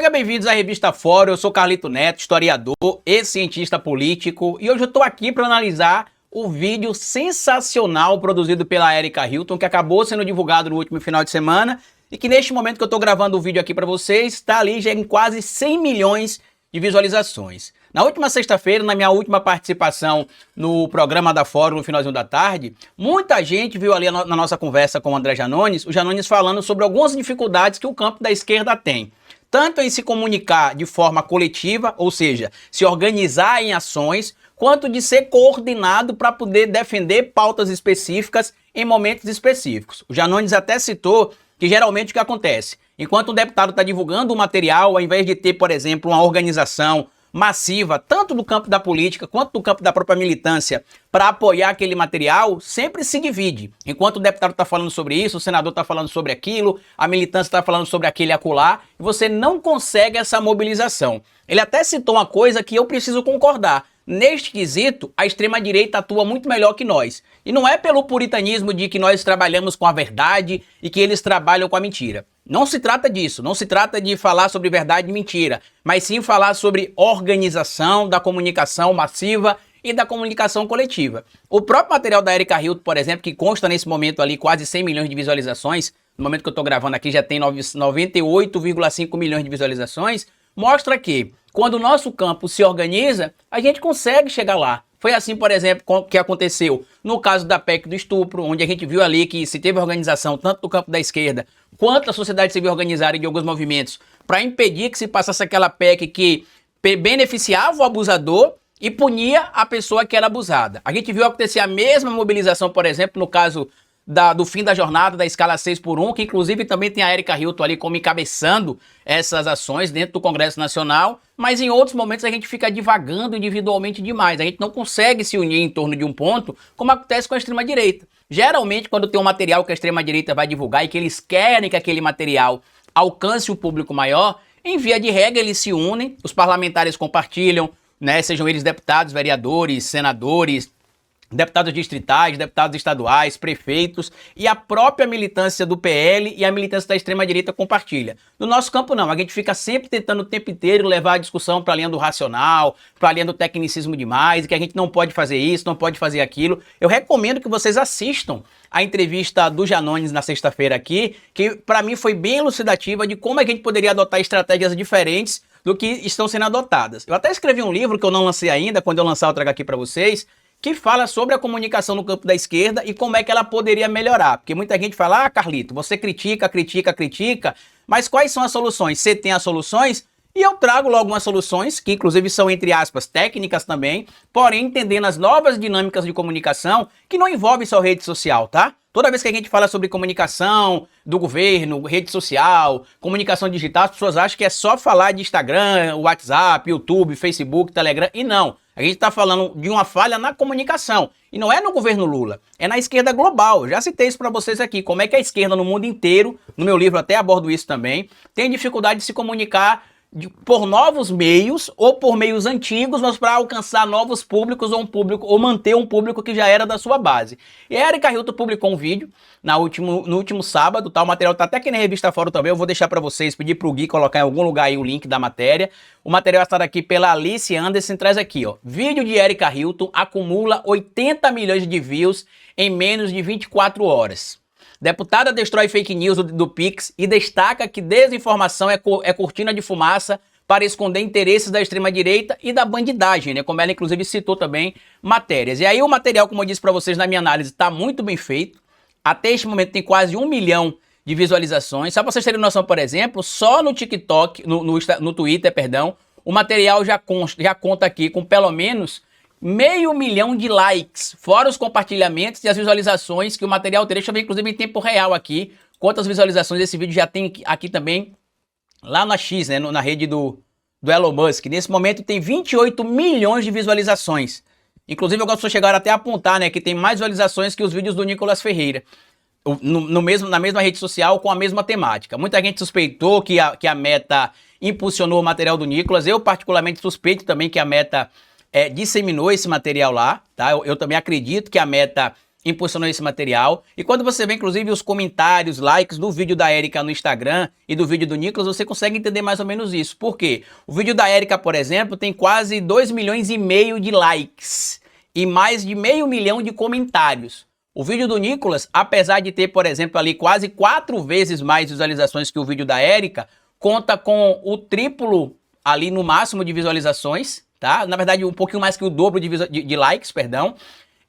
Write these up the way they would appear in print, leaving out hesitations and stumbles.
Sejam bem-vindos à Revista Fórum. Eu sou Carlito Neto, historiador e cientista político, e hoje eu estou aqui para analisar o vídeo sensacional produzido pela Erika Hilton, que acabou sendo divulgado no último final de semana e que neste momento que eu estou gravando o vídeo aqui para vocês, está ali já em quase 100 milhões de visualizações. Na última sexta-feira, na minha última participação no programa da Fórum, no finalzinho da tarde, muita gente viu ali na nossa conversa com o André Janones, o Janones falando sobre algumas dificuldades que o campo da esquerda tem. Tanto em se comunicar de forma coletiva, ou seja, se organizar em ações, quanto de ser coordenado para poder defender pautas específicas em momentos específicos. O Janones até citou que geralmente o que acontece? Enquanto um deputado está divulgando um material, ao invés de ter, por exemplo, uma organização massiva, tanto do campo da política quanto do campo da própria militância, para apoiar aquele material, sempre se divide. Enquanto o deputado está falando sobre isso, o senador está falando sobre aquilo, a militância está falando sobre aquele e acolá, e você não consegue essa mobilização. Ele até citou uma coisa que eu preciso concordar. Neste quesito, a extrema-direita atua muito melhor que nós. E não é pelo puritanismo de que nós trabalhamos com a verdade e que eles trabalham com a mentira. Não se trata disso, não se trata de falar sobre verdade e mentira, mas sim falar sobre organização da comunicação massiva e da comunicação coletiva. O próprio material da Erika Hilton, por exemplo, que consta nesse momento ali quase 100 milhões de visualizações, no momento que eu estou gravando aqui já tem 98,5 milhões de visualizações, mostra que quando o nosso campo se organiza, a gente consegue chegar lá. Foi assim, por exemplo, que aconteceu no caso da PEC do estupro, onde a gente viu ali que se teve organização tanto do campo da esquerda quanto da sociedade civil organizada de alguns movimentos para impedir que se passasse aquela PEC que beneficiava o abusador e punia a pessoa que era abusada. A gente viu acontecer a mesma mobilização, por exemplo, no caso do fim da jornada da escala 6x1, que inclusive também tem a Erika Hilton ali como encabeçando essas ações dentro do Congresso Nacional, mas em outros momentos a gente fica divagando individualmente demais, a gente não consegue se unir em torno de um ponto, como acontece com a extrema-direita. Geralmente, quando tem um material que a extrema-direita vai divulgar e que eles querem que aquele material alcance um público maior, em via de regra eles se unem, os parlamentares compartilham, né, sejam eles deputados, vereadores, senadores, deputados distritais, deputados estaduais, prefeitos e a própria militância do PL e a militância da extrema-direita compartilha. No nosso campo não, a gente fica sempre tentando o tempo inteiro levar a discussão para a linha do racional, para a linha do tecnicismo demais, que a gente não pode fazer isso, não pode fazer aquilo. Eu recomendo que vocês assistam a entrevista do Janones na sexta-feira aqui, que para mim foi bem elucidativa de como a gente poderia adotar estratégias diferentes do que estão sendo adotadas. Eu até escrevi um livro que eu não lancei ainda, quando eu lançar eu trago aqui para vocês, que fala sobre a comunicação no campo da esquerda e como é que ela poderia melhorar. Porque muita gente fala, Carlito, você critica, mas quais são as soluções? Você tem as soluções? E eu trago logo umas soluções, que inclusive são, entre aspas, técnicas também, porém entendendo as novas dinâmicas de comunicação, que não envolvem só rede social, tá? Toda vez que a gente fala sobre comunicação do governo, rede social, comunicação digital, as pessoas acham que é só falar de Instagram, WhatsApp, YouTube, Facebook, Telegram, e não. A gente está falando de uma falha na comunicação. E não é no governo Lula, é na esquerda global. Eu já citei isso para vocês aqui, como é que a esquerda no mundo inteiro, no meu livro até abordo isso também, tem dificuldade de se comunicar por novos meios ou por meios antigos, mas para alcançar novos públicos ou manter um público que já era da sua base. E a Erika Hilton publicou um vídeo no último sábado, tá? O material tá até aqui na Revista Fórum também, eu vou deixar para vocês, pedir pro Gui colocar em algum lugar aí o link da matéria. O material está aqui pela Alice Anderson, traz aqui, ó. Vídeo de Erika Hilton acumula 80 milhões de views em menos de 24 horas. Deputada destrói fake news do Pix e destaca que desinformação é cortina de fumaça para esconder interesses da extrema-direita e da bandidagem, né? Como ela inclusive citou também matérias. E aí o material, como eu disse para vocês na minha análise, está muito bem feito. Até este momento tem quase 1 milhão de visualizações. Só para vocês terem noção, por exemplo, só no TikTok, no Twitter, perdão, o material já conta aqui com pelo menos 500 mil de likes, fora os compartilhamentos e as visualizações que o material tem. Deixa eu ver, inclusive, em tempo real aqui, quantas visualizações esse vídeo já tem aqui também, lá na X, né, na rede do Elon Musk. Nesse momento tem 28 milhões de visualizações. Inclusive, eu gosto de chegar até a apontar, né, que tem mais visualizações que os vídeos do Nicolas Ferreira. Na mesma rede social, com a mesma temática. Muita gente suspeitou que a Meta impulsionou o material do Nicolas. Eu, particularmente, suspeito também que a Meta disseminou esse material lá, tá? Eu também acredito que a Meta impulsionou esse material. E quando você vê, inclusive, os comentários, likes do vídeo da Érica no Instagram e do vídeo do Nicolas, você consegue entender mais ou menos isso. Por quê? O vídeo da Érica, por exemplo, tem quase 2,5 milhões de likes e mais de 500 mil de comentários. O vídeo do Nicolas, apesar de ter, por exemplo, ali quase 4 vezes mais visualizações que o vídeo da Érica, conta com o triplo ali no máximo de visualizações, tá? Na verdade, um pouquinho mais que o dobro de likes, perdão.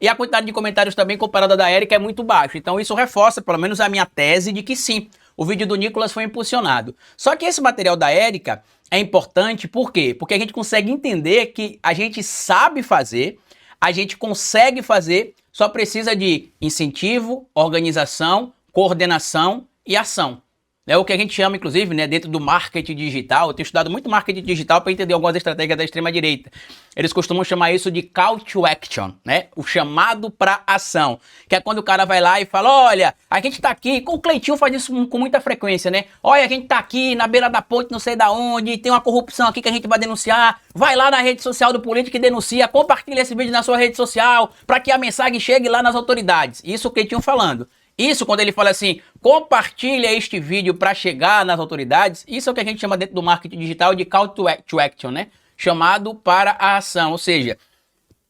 E a quantidade de comentários também comparada da Érica é muito baixa. Então isso reforça, pelo menos, a minha tese de que sim, o vídeo do Nicolas foi impulsionado. Só que esse material da Érica é importante, por quê? Porque a gente consegue entender que a gente sabe fazer, a gente consegue fazer, só precisa de incentivo, organização, coordenação e ação. É o que a gente chama, inclusive, né, dentro do marketing digital. Eu tenho estudado muito marketing digital para entender algumas estratégias da extrema-direita. Eles costumam chamar isso de call to action, né? O chamado para ação. Que é quando o cara vai lá e fala, olha, a gente tá aqui, o Cleitinho faz isso com muita frequência, né? Olha, a gente tá aqui na beira da ponte, não sei da onde, tem uma corrupção aqui que a gente vai denunciar. Vai lá na rede social do político e denuncia, compartilha esse vídeo na sua rede social para que a mensagem chegue lá nas autoridades. Isso o Cleitinho falando. Isso, quando ele fala assim, compartilha este vídeo para chegar nas autoridades, isso é o que a gente chama dentro do marketing digital de call to action, né? Chamado para a ação, ou seja,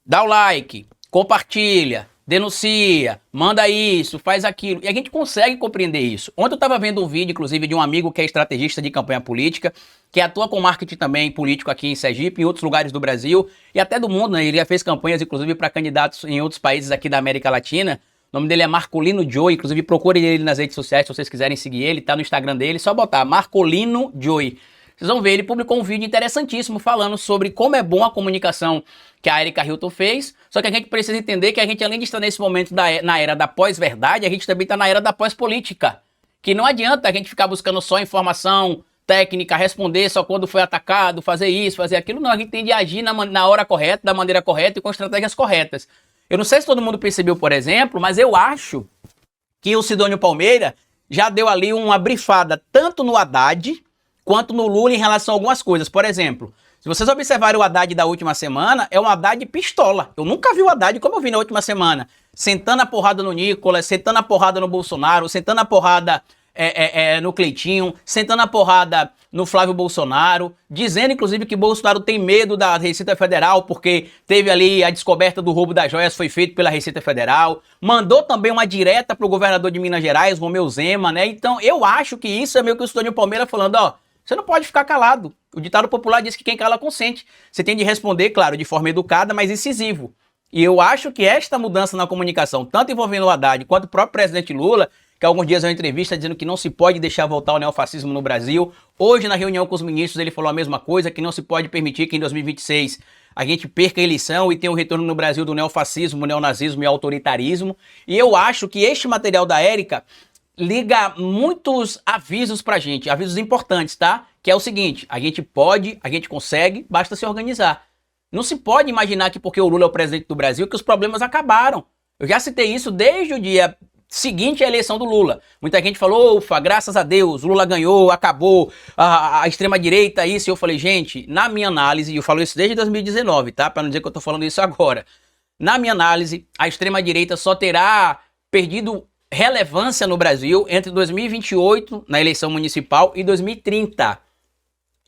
dá o like, compartilha, denuncia, manda isso, faz aquilo. E a gente consegue compreender isso. Ontem eu estava vendo um vídeo, inclusive, de um amigo que é estrategista de campanha política, que atua com marketing também político aqui em Sergipe, em outros lugares do Brasil e até do mundo, né? Ele já fez campanhas, inclusive, para candidatos em outros países aqui da América Latina. O nome dele é Marcolino Joy, inclusive procurem ele nas redes sociais se vocês quiserem seguir ele, tá no Instagram dele, só botar Marcolino Joy. Vocês vão ver, ele publicou um vídeo interessantíssimo falando sobre como é bom a comunicação que a Érica Hilton fez, só que a gente precisa entender que a gente, além de estar nesse momento na era da pós-verdade, a gente também está na era da pós-política, que não adianta a gente ficar buscando só informação técnica, responder só quando foi atacado, fazer isso, fazer aquilo, não, a gente tem de agir na hora correta, da maneira correta e com estratégias corretas. Eu não sei se todo mundo percebeu, por exemplo, mas eu acho que o Sidônio Palmeira já deu ali uma brifada tanto no Haddad quanto no Lula em relação a algumas coisas. Por exemplo, se vocês observarem o Haddad da última semana, é um Haddad pistola. Eu nunca vi o Haddad como eu vi na última semana, sentando a porrada no Nicolas, sentando a porrada no Bolsonaro, sentando a porrada no Cleitinho, sentando a porrada no Flávio Bolsonaro, dizendo inclusive que Bolsonaro tem medo da Receita Federal porque teve ali a descoberta do roubo das joias, foi feito pela Receita Federal, mandou também uma direta pro governador de Minas Gerais, Romeu Zema, né? Então eu acho que isso é meio que o Sidônio Palmeira falando, ó, você não pode ficar calado. O ditado popular diz que quem cala consente. Você tem de responder, claro, de forma educada, mas incisivo. E eu acho que esta mudança na comunicação, tanto envolvendo o Haddad quanto o próprio presidente Lula, que alguns dias deu uma entrevista dizendo que não se pode deixar voltar o neofascismo no Brasil. Hoje, na reunião com os ministros, ele falou a mesma coisa, que não se pode permitir que em 2026 a gente perca a eleição e tenha o retorno no Brasil do neofascismo, neonazismo e autoritarismo. E eu acho que este material da Érica liga muitos avisos pra gente, avisos importantes, tá? Que é o seguinte, a gente pode, a gente consegue, basta se organizar. Não se pode imaginar que porque o Lula é o presidente do Brasil que os problemas acabaram. Eu já citei isso desde o dia seguinte à eleição do Lula. Muita gente falou, ufa, graças a Deus, Lula ganhou, acabou, a extrema-direita, isso. E eu falei, gente, na minha análise, e eu falo isso desde 2019, tá? Pra não dizer que eu tô falando isso agora. Na minha análise, a extrema-direita só terá perdido relevância no Brasil entre 2028, na eleição municipal, e 2030,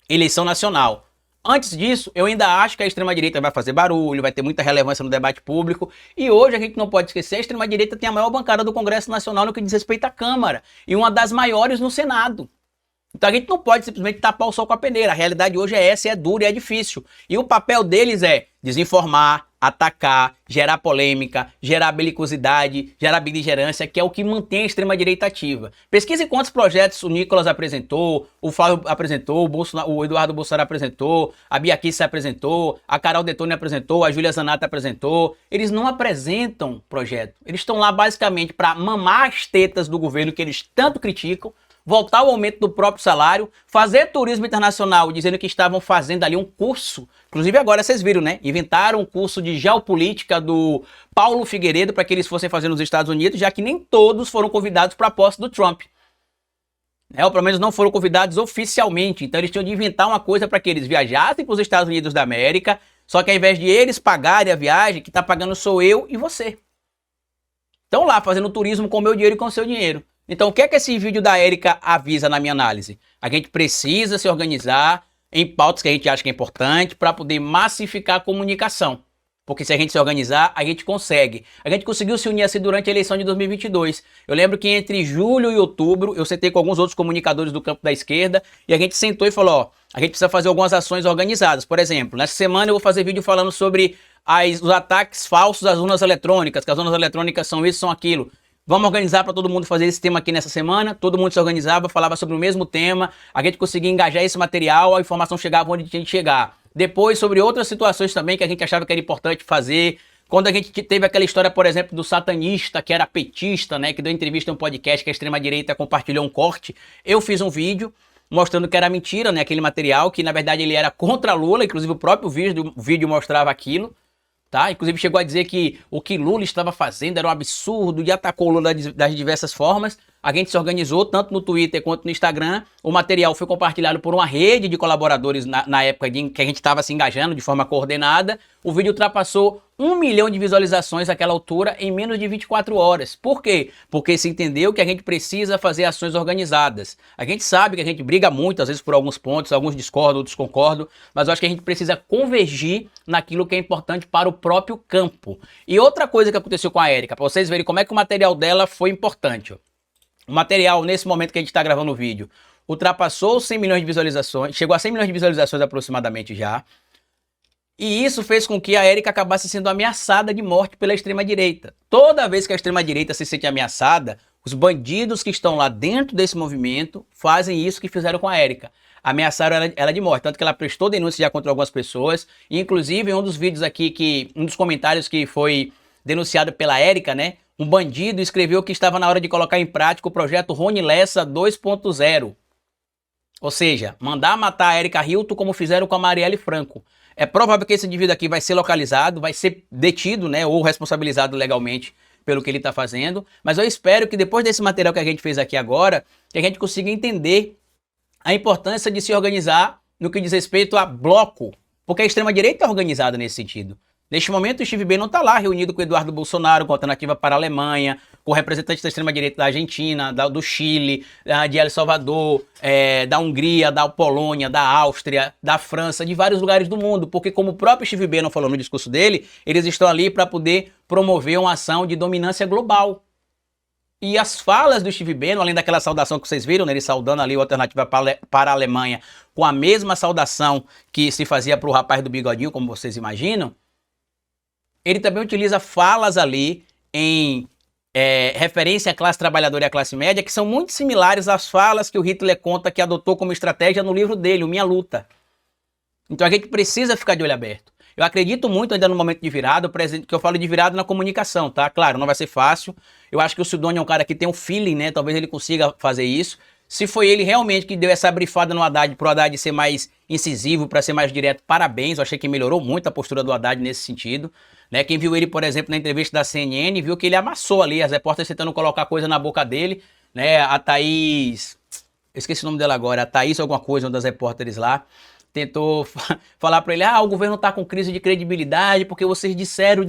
eleição nacional. Antes disso, eu ainda acho que a extrema-direita vai fazer barulho, vai ter muita relevância no debate público. E hoje a gente não pode esquecer, a extrema-direita tem a maior bancada do Congresso Nacional no que diz respeito à Câmara. E uma das maiores no Senado. Então a gente não pode simplesmente tapar o sol com a peneira. A realidade hoje é essa, é dura e é difícil. E o papel deles é desinformar, atacar, gerar polêmica, gerar belicosidade, gerar beligerância, que é o que mantém a extrema-direita ativa. Pesquise quantos projetos o Nicolas apresentou, o Flávio apresentou, o Eduardo Bolsonaro apresentou, a Bia Kicis apresentou, a Carol Detone apresentou, a Júlia Zanata apresentou. Eles não apresentam projeto. Eles estão lá basicamente para mamar as tetas do governo que eles tanto criticam, voltar ao aumento do próprio salário, fazer turismo internacional, dizendo que estavam fazendo ali um curso. Inclusive agora vocês viram, né? Inventaram um curso de geopolítica do Paulo Figueiredo para que eles fossem fazer nos Estados Unidos, já que nem todos foram convidados para a posse do Trump. Ou pelo menos não foram convidados oficialmente. Então eles tinham de inventar uma coisa para que eles viajassem para os Estados Unidos da América, só que ao invés de eles pagarem a viagem, que está pagando sou eu e você. Estão lá fazendo turismo com o meu dinheiro e com o seu dinheiro. Então, o que é que esse vídeo da Érica avisa na minha análise? A gente precisa se organizar em pautas que a gente acha que é importante para poder massificar a comunicação. Porque se a gente se organizar, a gente consegue. A gente conseguiu se unir assim durante a eleição de 2022. Eu lembro que entre julho e outubro, eu sentei com alguns outros comunicadores do campo da esquerda e a gente sentou e falou, ó, a gente precisa fazer algumas ações organizadas. Por exemplo, nessa semana eu vou fazer vídeo falando sobre os ataques falsos às urnas eletrônicas, que as urnas eletrônicas são isso, são aquilo. Vamos organizar para todo mundo fazer esse tema aqui nessa semana. Todo mundo se organizava, falava sobre o mesmo tema. A gente conseguia engajar esse material, a informação chegava onde tinha que chegar. Depois, sobre outras situações também que a gente achava que era importante fazer. Quando a gente teve aquela história, por exemplo, do satanista, que era petista, né? Que deu entrevista em um podcast que a extrema-direita compartilhou um corte. Eu fiz um vídeo mostrando que era mentira, né? Aquele material, que na verdade ele era contra Lula. Inclusive o próprio vídeo mostrava aquilo. Tá? Inclusive chegou a dizer que o que Lula estava fazendo era um absurdo e atacou Lula das diversas formas. A gente se organizou tanto no Twitter quanto no Instagram. O material foi compartilhado por uma rede de colaboradores na época que a gente estava se engajando de forma coordenada. O vídeo ultrapassou 1 milhão de visualizações àquela altura em menos de 24 horas. Por quê? Porque se entendeu que a gente precisa fazer ações organizadas. A gente sabe que a gente briga muito, às vezes por alguns pontos, alguns discordam, outros concordam, mas eu acho que a gente precisa convergir naquilo que é importante para o próprio campo. E outra coisa que aconteceu com a Érica, para vocês verem como é que o material dela foi importante. Ó. O material, nesse momento que a gente está gravando o vídeo, ultrapassou 100 milhões de visualizações, chegou a 100 milhões de visualizações aproximadamente já. E isso fez com que a Érica acabasse sendo ameaçada de morte pela extrema-direita. Toda vez que a extrema-direita se sente ameaçada, os bandidos que estão lá dentro desse movimento fazem isso que fizeram com a Érica. Ameaçaram ela de morte, tanto que ela prestou denúncia já contra algumas pessoas. E, inclusive, em um dos vídeos aqui, um dos comentários que foi denunciado pela Érica, né? Um bandido escreveu que estava na hora de colocar em prática o projeto Rony Lessa 2.0. Ou seja, mandar matar a Érica Hilton como fizeram com a Marielle Franco. É provável que esse indivíduo aqui vai ser localizado, vai ser detido, né, ou responsabilizado legalmente pelo que ele está fazendo. Mas eu espero que depois desse material que a gente fez aqui agora, que a gente consiga entender a importância de se organizar no que diz respeito a bloco. Porque a extrema-direita é organizada nesse sentido. Neste momento, o Steve Bannon está lá reunido com o Eduardo Bolsonaro, com a Alternativa para a Alemanha, com representantes da extrema-direita da Argentina, do Chile, de El Salvador, da Hungria, da Polônia, da Áustria, da França, de vários lugares do mundo, porque como o próprio Steve Bannon falou no discurso dele, eles estão ali para poder promover uma ação de dominância global. E as falas do Steve Bannon, além daquela saudação que vocês viram, né, ele saudando ali a Alternativa para a Alemanha, com a mesma saudação que se fazia para o rapaz do bigodinho, como vocês imaginam, ele também utiliza falas ali em referência à classe trabalhadora e à classe média, que são muito similares às falas que o Hitler conta que adotou como estratégia no livro dele, o Minha Luta. Então a gente precisa ficar de olho aberto. Eu acredito muito ainda no momento de virada, que eu falo de virada na comunicação, tá? Claro, não vai ser fácil. Eu acho que o Sidônio é um cara que tem um feeling, né? Talvez ele consiga fazer isso. Se foi ele realmente que deu essa brifada no Haddad, pro Haddad ser mais incisivo, para ser mais direto, parabéns. Eu achei que melhorou muito a postura do Haddad nesse sentido. Né? Quem viu ele, por exemplo, na entrevista da CNN, viu que ele amassou ali, as repórteres tentando colocar coisa na boca dele. Né? A Thaís, eu esqueci o nome dela agora, a Thaís alguma coisa, uma das repórteres lá, tentou falar para ele, o governo tá com crise de credibilidade, porque vocês disseram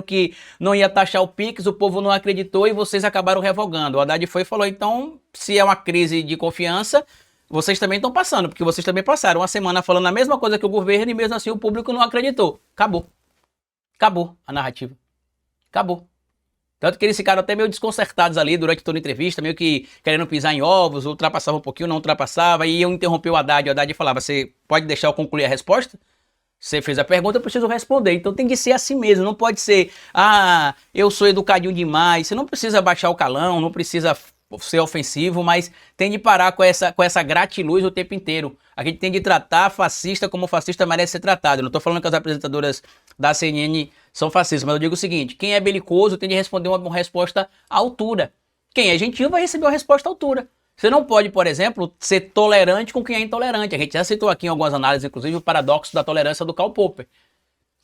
que não ia taxar o Pix, o povo não acreditou e vocês acabaram revogando. O Haddad foi e falou, então, se é uma crise de confiança, vocês também estão passando, porque vocês também passaram uma semana falando a mesma coisa que o governo e mesmo assim o público não acreditou. Acabou. Acabou a narrativa. Acabou. Tanto que eles ficaram até meio desconcertados ali durante toda a entrevista, meio que querendo pisar em ovos, ultrapassava um pouquinho, não ultrapassava, e eu interrompi o Haddad falava, você pode deixar eu concluir a resposta? Você fez a pergunta, eu preciso responder. Então tem que ser assim mesmo, não pode ser, eu sou educadinho demais, você não precisa baixar o calão, não precisa ser ofensivo, mas tem de parar com essa gratiluz o tempo inteiro. A gente tem de tratar fascista como fascista merece ser tratado. Eu não estou falando que as apresentadoras da CNN são fascistas, mas eu digo o seguinte, quem é belicoso tem de responder uma resposta à altura. Quem é gentil vai receber uma resposta à altura. Você não pode, por exemplo, ser tolerante com quem é intolerante. A gente já citou aqui em algumas análises, inclusive, o paradoxo da tolerância do Karl Popper.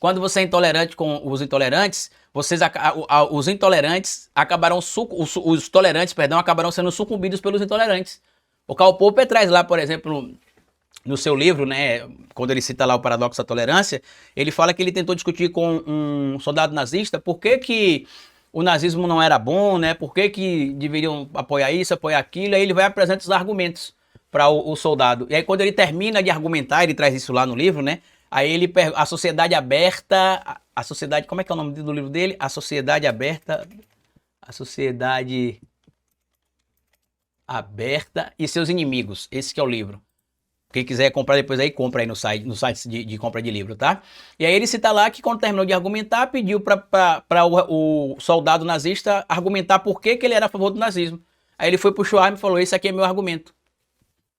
Quando você é intolerante com os intolerantes, os intolerantes acabarão, os tolerantes, perdão, acabarão sendo sucumbidos pelos intolerantes. O Karl Popper traz lá, por exemplo, no seu livro, né, quando ele cita lá o paradoxo da tolerância, ele fala que ele tentou discutir com um soldado nazista por que o nazismo não era bom, né? Por que que deveriam apoiar isso, apoiar aquilo? Aí ele vai apresentar os argumentos para o soldado. E aí quando ele termina de argumentar, ele traz isso lá no livro, né? Aí ele a sociedade aberta, a sociedade, como é que é o nome do livro dele? A sociedade aberta, a sociedade aberta e seus inimigos. Esse que é o livro. Quem quiser comprar depois aí, compra aí no site de compra de livro, tá? E aí ele cita lá que quando terminou de argumentar, pediu para o soldado nazista argumentar por que ele era a favor do nazismo. Aí ele foi pro Schwarm e falou, esse aqui é meu argumento.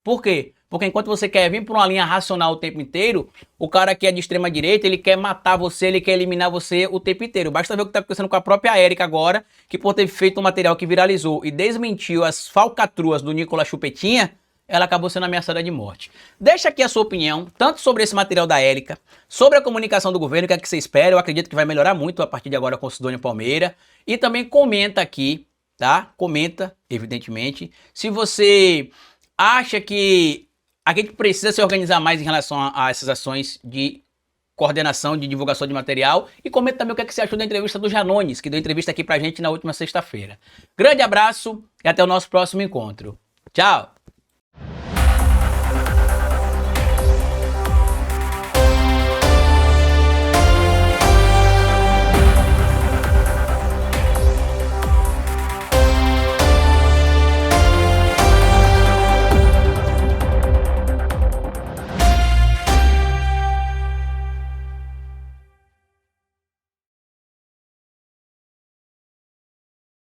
Por quê? Porque enquanto você quer vir por uma linha racional o tempo inteiro, o cara que é de extrema direita, ele quer matar você, ele quer eliminar você o tempo inteiro. Basta ver o que está acontecendo com a própria Érica agora, que por ter feito um material que viralizou e desmentiu as falcatruas do Nicolas Chupetinha, ela acabou sendo ameaçada de morte. Deixa aqui a sua opinião, tanto sobre esse material da Érica, sobre a comunicação do governo, o que é que você espera, eu acredito que vai melhorar muito a partir de agora com o Sidônio Palmeira, e também comenta aqui, tá? Comenta, evidentemente, se você acha que a gente precisa se organizar mais em relação a essas ações de coordenação, de divulgação de material, e comenta também o que é que você achou da entrevista do Janones, que deu entrevista aqui pra gente na última sexta-feira. Grande abraço e até o nosso próximo encontro. Tchau!